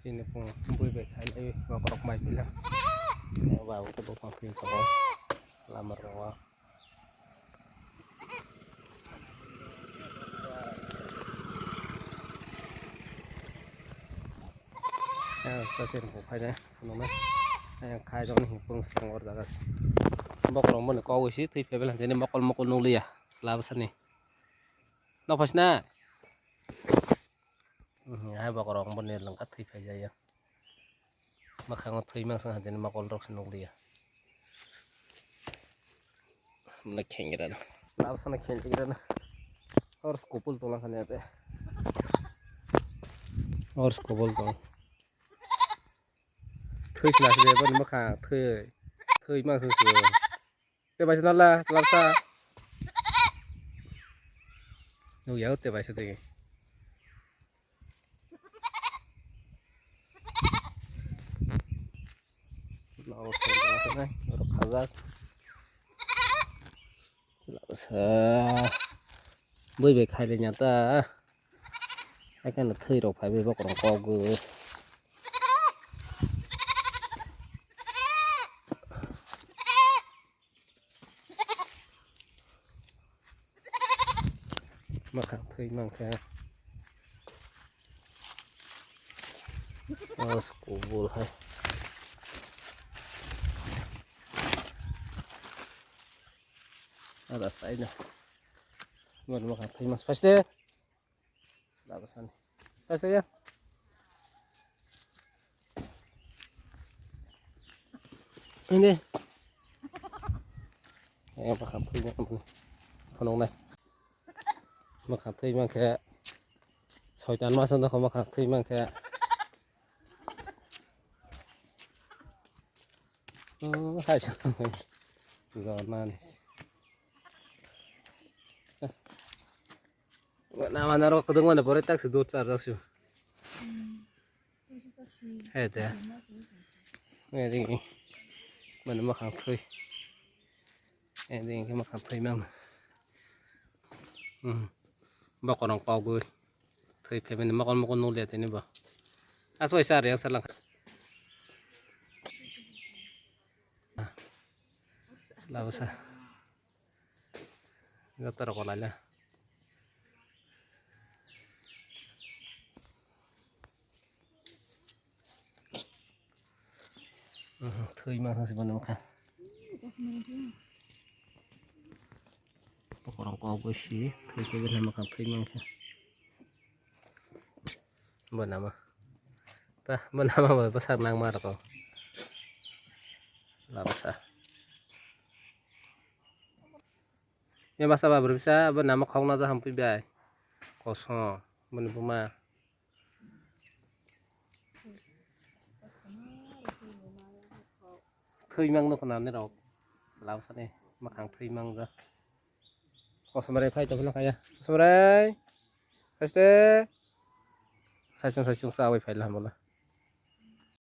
Sini pun bui bek hai ai wa korok mai pila wa ko bo pa pin ko lamar wa ya sa sen ko phai ne no me ai khai dong ni pung sang or dagas bok rong mon ko wi si thi pe bela jeni mokol nung li ya selaba sani no pasna ai bok rong mon ne lang ka thi pe ja ya makhang thui mang sang jeni mokol rok nung li ya na khengira na selaba sana khengira na और स्कोपल तो ना खाने आते और स्कोपल तो थोई क्लास दे बन मखा थोई मां सुसु ते बाइस नला लासा नु याव ते बाइस ते लाओ ते लासा नै और खाजा Lasa bơi về khai lên nhà ta hai cái là thơi đâu phải về bọc còn co gừ mà khẳng thơi mang theo school ball hay ada saya mana mà khẳng thơi mas pasti lah pesan pasti ya ini em mà khẳng thơi con này mà khẳng thơi mang theo soi chán mà sao nó không mà khẳng thơi mang theo hai trăm giờ nan nama naro kedung mana boleh tak sedot cara sih ada ini mana makan thui ini makan thui mang bak orang pau gue thui pe mana makan nuliat ini bah asal isar yang selang selalu sah nggak terkolanya thơi mang sang sebenarnya makan orang kau bersih thơi ke bên makan thơi mang kan bernama besar nang mar kau lapsa ya masa baru bisa bernama kau naza hampir biay kosong menubuma thơi mang nó còn làm thế đâu lao sao này mặc hàng thơi mang ra có sao đây phải cho nó kaya sao đây phải thế sai chung sao phải làm một